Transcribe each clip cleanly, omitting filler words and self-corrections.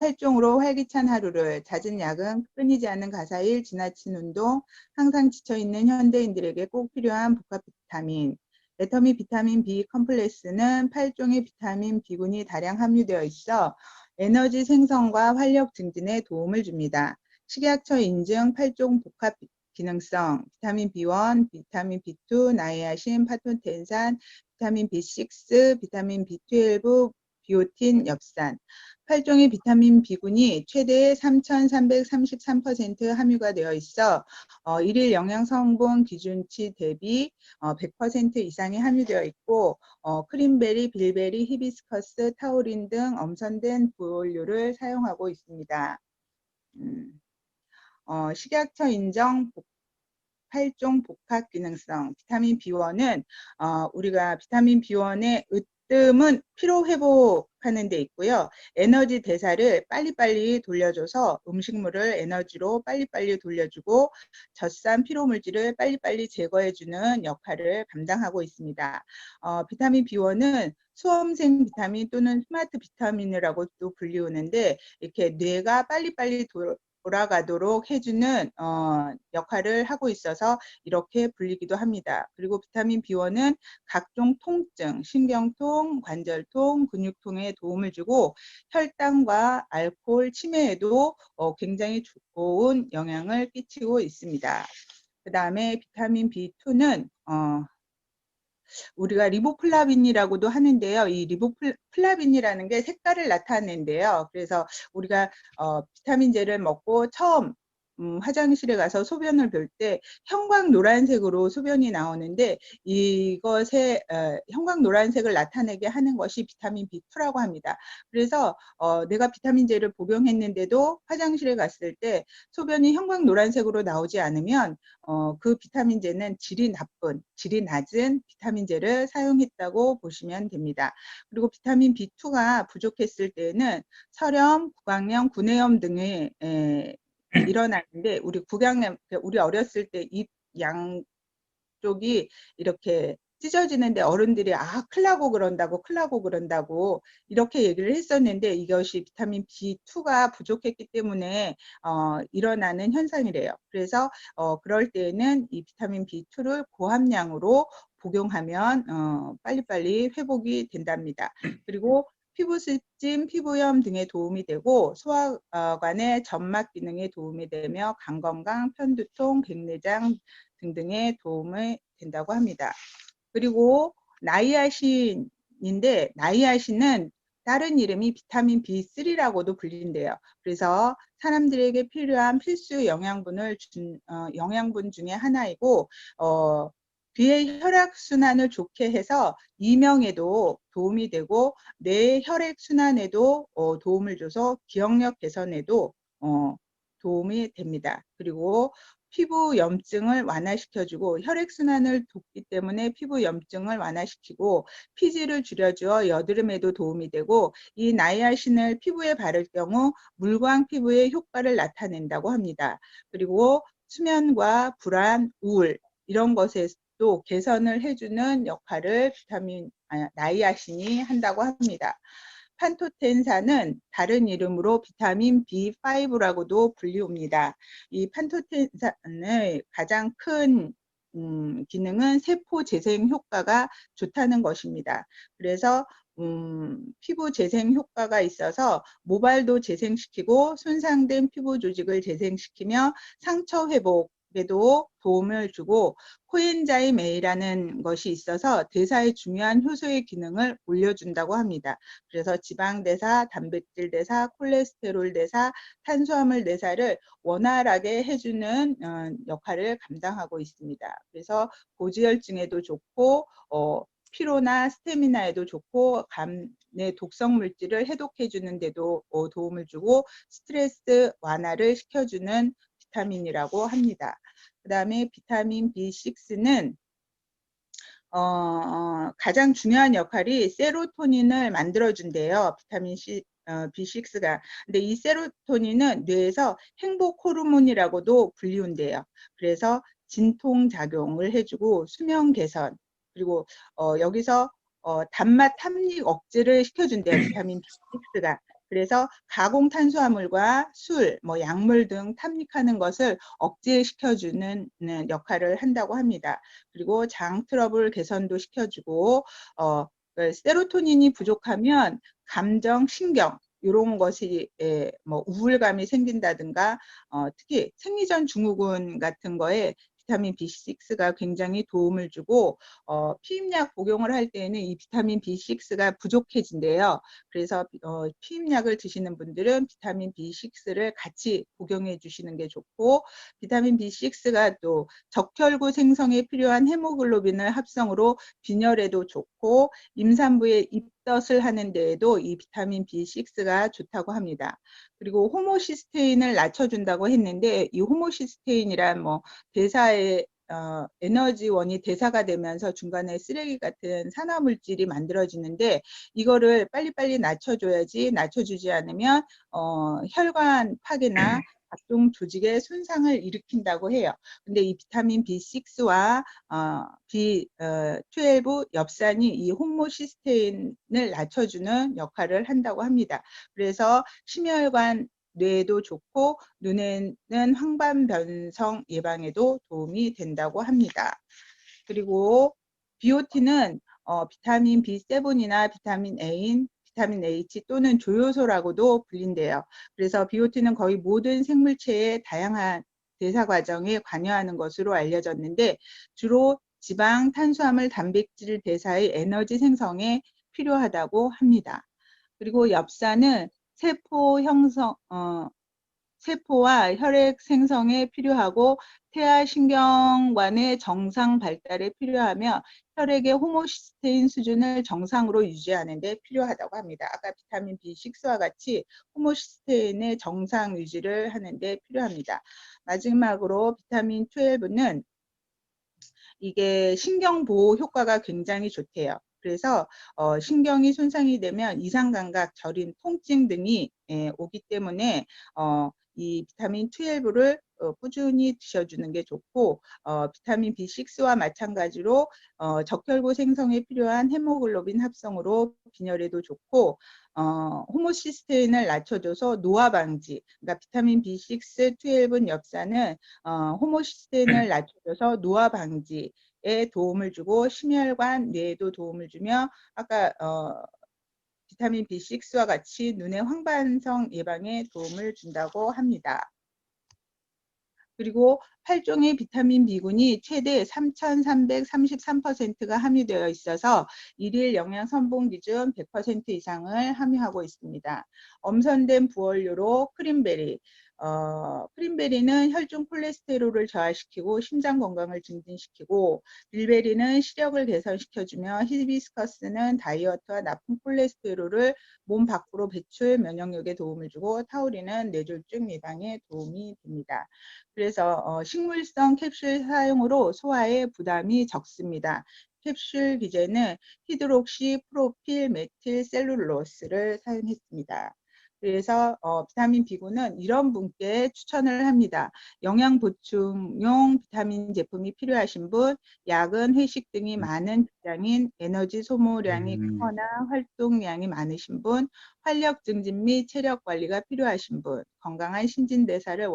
활종으로 활기찬 하루를, 잦은 야근, 끊이지 않는 가사일, 지나친 운동, 항상 지쳐있는 현대인들에게 꼭 필요한 복합 비타민. 레터미 비타민 B 컴플렉스는 8종의 비타민 B군이 다량 함유되어 있어 에너지 생성과 활력 증진에 도움을 줍니다. 식약처 인증 8종 복합 기능성, 비타민 B1, 비타민 B2, 나이아신, 파토텐산, 비타민 B6, 비타민 B12, 비오틴, 엽산. 8종의 비타민 B군이 최대 3,333% 함유가 되어 있어 일일 영양 성분 기준치 대비 100% 이상이 함유되어 있고 크림베리, 빌베리, 히비스커스, 타우린 등 엄선된 부원료를 사용하고 있습니다. 식약처 인정 8종 복합 기능성 비타민 B1은 우리가 비타민 B1의 으뜸은 피로 회복하는 데 있고요. 에너지 대사를 빨리빨리 돌려줘서 음식물을 에너지로 빨리빨리 돌려주고 젖산 피로 물질을 빨리빨리 제거해주는 역할을 감당하고 있습니다. 비타민 B1은 수험생 비타민 또는 스마트 비타민이라고도 불리우는데 이렇게 뇌가 빨리빨리 돌아가도록 해주는 역할을 하고 있어서 이렇게 불리기도 합니다. 그리고 비타민 B1은 각종 통증, 신경통, 관절통, 근육통에 도움을 주고 혈당과 알코올, 치매에도 굉장히 좋은 영향을 끼치고 있습니다. 그 다음에 비타민 B2는 우리가 리보플라빈이라고도 하는데요. 이 리보플라빈이라는 게 색깔을 나타내는데요. 그래서 우리가 비타민제를 먹고 처음 화장실에 가서 소변을 볼 때 형광 노란색으로 소변이 나오는데 이것의 형광 노란색을 나타내게 하는 것이 비타민 B2라고 합니다. 그래서 내가 비타민제를 복용했는데도 화장실에 갔을 때 소변이 형광 노란색으로 나오지 않으면 그 비타민제는 질이 낮은 비타민제를 사용했다고 보시면 됩니다. 그리고 비타민 B2가 부족했을 때는 설염, 구강염, 구내염 등의 일어나는데 우리 어렸을 때 입 양쪽이 이렇게 찢어지는데 어른들이 큰일 나고 그런다고 이렇게 얘기를 했었는데 이것이 비타민 B2가 부족했기 때문에 일어나는 현상이래요. 그래서 그럴 때에는 이 비타민 B2를 고함량으로 복용하면 빨리빨리 회복이 된답니다. 그리고 피부습진, 피부염 등에 도움이 되고 소화관의 점막 기능에 도움이 되며 간 건강, 편두통, 백내장 등등에 도움이 된다고 합니다. 그리고 나이아신인데 나이아신은 다른 이름이 비타민 B3라고도 불린대요. 그래서 사람들에게 필요한 필수 영양분 중에 하나이고 귀의 혈액순환을 좋게 해서 이명에도 도움이 되고 뇌 혈액순환에도 도움을 줘서 기억력 개선에도 도움이 됩니다. 그리고 피부 염증을 완화시켜주고 혈액순환을 돕기 때문에 피부 염증을 완화시키고 피지를 줄여주어 여드름에도 도움이 되고 이 나이아신을 피부에 바를 경우 물광 피부의 효과를 나타낸다고 합니다. 그리고 수면과 불안, 우울 이런 것에도 개선을 해주는 역할을 나이아신이 한다고 합니다. 판토텐산은 다른 이름으로 비타민 B5라고도 불리웁니다. 이 판토텐산의 가장 큰 기능은 세포 재생 효과가 좋다는 것입니다. 그래서 피부 재생 효과가 있어서 모발도 재생시키고 손상된 피부 조직을 재생시키며 상처 회복에도 도움을 주고 코엔자임 A라는 것이 있어서 대사의 중요한 효소의 기능을 올려준다고 합니다. 그래서 지방대사, 단백질대사, 콜레스테롤대사, 탄수화물 대사를 원활하게 해주는 역할을 감당하고 있습니다. 그래서 고지혈증에도 좋고 피로나 스태미나에도 좋고 간의 독성 물질을 해독해 주는 데도 도움을 주고 스트레스 완화를 시켜주는 비타민이라고 합니다. 그 다음에 비타민 B6는 가장 중요한 역할이 세로토닌을 만들어준대요. 비타민 B6가. 근데 이 세로토닌은 뇌에서 행복 호르몬이라고도 불리운대요. 그래서 진통작용을 해주고 수면 개선, 그리고 여기서 단맛 탐닉 억제를 시켜준대요. 비타민 B6가. 그래서 가공 탄수화물과 술, 뭐 약물 등 탐닉하는 것을 억제시켜주는 역할을 한다고 합니다. 그리고 장 트러블 개선도 시켜주고 세로토닌이 부족하면 감정, 신경 이런 것이 뭐 우울감이 생긴다든가 특히 생리전 증후군 같은 거에 비타민 B6가 굉장히 도움을 주고 피임약 복용을 할 때에는 이 비타민 B6가 부족해진대요. 그래서 피임약을 드시는 분들은 비타민 B6를 같이 복용해 주시는 게 좋고 비타민 B6가 또 적혈구 생성에 필요한 헤모글로빈을 합성으로 빈혈에도 좋고 임산부의 입덧을 하는 데에도 이 비타민 B6가 좋다고 합니다. 그리고 호모시스테인을 낮춰준다고 했는데 이 호모시스테인이란 뭐 대사의 에너지원이 대사가 되면서 중간에 쓰레기 같은 산화물질이 만들어지는데 이거를 빨리빨리 낮춰줘야지 낮춰주지 않으면 혈관 파괴나 각종 조직의 손상을 일으킨다고 해요. 근데 이 비타민 B6와 B12 엽산이 이 호모시스테인을 낮춰주는 역할을 한다고 합니다. 그래서 심혈관 뇌에도 좋고 눈에는 황반변성 예방에도 도움이 된다고 합니다. 그리고 비오틴은 비타민 B7이나 비타민 A, 비타민 H 또는 조효소라고도 불린대요. 그래서 비오틴은 거의 모든 생물체의 다양한 대사 과정에 관여하는 것으로 알려졌는데 주로 지방, 탄수화물, 단백질 대사의 에너지 생성에 필요하다고 합니다. 그리고 엽산은 세포 형성, 세포와 혈액 생성에 필요하고 태아신경관의 정상 발달에 필요하며 혈액의 호모시스테인 수준을 정상으로 유지하는 데 필요하다고 합니다. 아까 비타민 B6와 같이 호모시스테인의 정상 유지를 하는 데 필요합니다. 마지막으로 비타민 12는 이게 신경 보호 효과가 굉장히 좋대요. 그래서 신경이 손상이 되면 이상감각, 저림, 통증 등이 오기 때문에 이 비타민 12를 꾸준히 드셔주는 게 좋고 비타민 B6와 마찬가지로 적혈구 생성에 필요한 헤모글로빈 합성으로 빈혈에도 좋고 호모시스테인을 낮춰줘서 노화 방지, 그러니까 비타민 B6, 12 엽산은 호모시스테인을 낮춰줘서 노화 방지에 도움을 주고 심혈관, 뇌에도 도움을 주며 아까 비타민 B6와 같이 눈의 황반성 예방에 도움을 준다고 합니다. 그리고 8종의 비타민 B군이 최대 3,333%가 함유되어 있어서 일일 영양 선봉 기준 100% 이상을 함유하고 있습니다. 엄선된 부원료로 크림베리, 크림베리는 혈중 콜레스테롤을 저하시키고 심장 건강을 증진시키고 빌베리는 시력을 개선시켜주며 히비스커스는 다이어트와 나쁜 콜레스테롤을 몸 밖으로 배출 면역력에 도움을 주고 타우린은 뇌졸중 예방에 도움이 됩니다. 그래서 식물성 캡슐 사용으로 소화에 부담이 적습니다. 캡슐 기제는 히드록시 프로필 메틸 셀룰로스를 사용했습니다. 그래서 비타민 B군은 이런 분께 추천을 합니다. 영양 보충용 비타민 제품이 필요하신 분, 야근, 회식 등이 많은 직장인, 에너지 소모량이 크거나 활동량이 많으신 분, 활력 증진 및 체력 관리가 필요하신 분, 건강한 신진대사를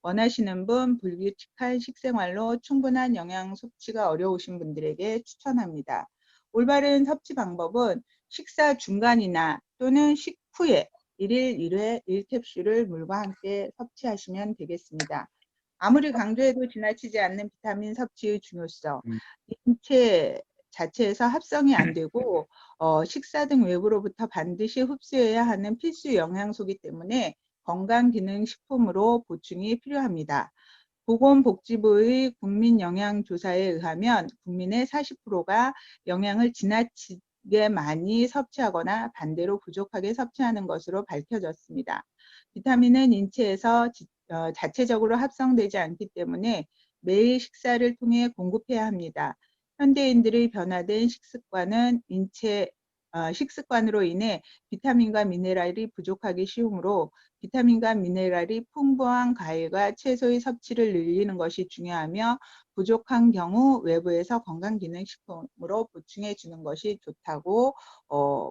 원하시는 분, 불규칙한 식생활로 충분한 영양 섭취가 어려우신 분들에게 추천합니다. 올바른 섭취 방법은 식사 중간이나 또는 식후에 1일 1회 1캡슐을 물과 함께 섭취하시면 되겠습니다. 아무리 강조해도 지나치지 않는 비타민 섭취의 중요성, 인체 자체에서 합성이 안 되고 식사 등 외부로부터 반드시 흡수해야 하는 필수 영양소이기 때문에 건강기능식품으로 보충이 필요합니다. 보건복지부의 국민영양조사에 의하면 국민의 40%가 영양을 지나치게 많이 섭취하거나 반대로 부족하게 섭취하는 것으로 밝혀졌습니다. 비타민은 인체에서 자체적으로 합성되지 않기 때문에 매일 식사를 통해 공급해야 합니다. 현대인들의 변화된 식습관은 인체 식습관으로 인해 비타민과 미네랄이 부족하기 쉬우므로 비타민과 미네랄이 풍부한 과일과 채소의 섭취를 늘리는 것이 중요하며 부족한 경우 외부에서 건강기능식품으로 보충해 주는 것이 좋다고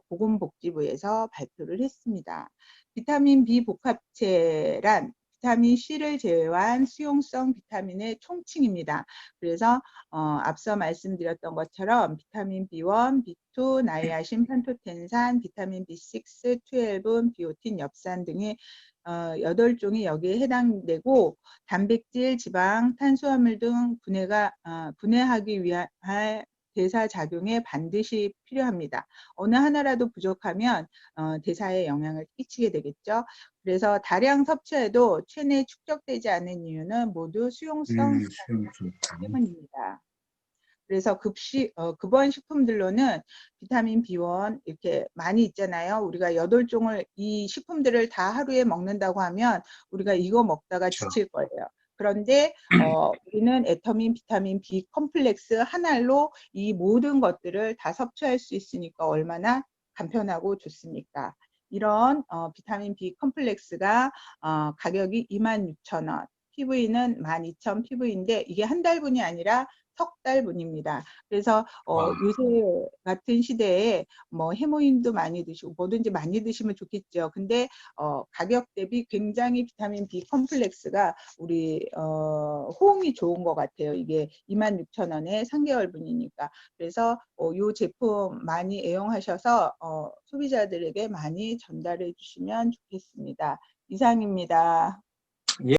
보건복지부에서 발표를 했습니다. 비타민 B 복합체란 비타민 C를 제외한 수용성 비타민의 총칭입니다. 그래서 앞서 말씀드렸던 것처럼 비타민 B1, B2, 나이아신, 판토텐산, 비타민 B6, 12, 비오틴, 엽산 등의 8종이 여기에 해당되고 단백질, 지방, 탄수화물 등 분해하기 위한 대사작용에 반드시 필요합니다. 어느 하나라도 부족하면 대사에 영향을 끼치게 되겠죠. 그래서 다량 섭취해도 체내에 축적되지 않는 이유는 모두 수용성 수용성. 때문입니다. 그래서 급원 식품들로는 비타민 B1 이렇게 많이 있잖아요. 우리가 8종을 이 식품들을 다 하루에 먹는다고 하면 우리가 이거 먹다가 그렇죠. 지칠 거예요. 그런데 우리는 에터민, 비타민 B 컴플렉스 한 알로 이 모든 것들을 다 섭취할 수 있으니까 얼마나 간편하고 좋습니까? 이런 비타민 B 컴플렉스가 가격이 26,000원, PV는 12,000 PV인데 이게 한 달분이 아니라 석 달분입니다. 그래서 요새 같은 시대에 뭐 해모인도 많이 드시고 뭐든지 많이 드시면 좋겠죠. 근데 가격 대비 굉장히 비타민 B 컴플렉스가 우리 호응이 좋은 것 같아요. 이게 26,000원에 3개월분이니까. 그래서 이 제품 많이 애용하셔서 소비자들에게 많이 전달해 주시면 좋겠습니다. 이상입니다.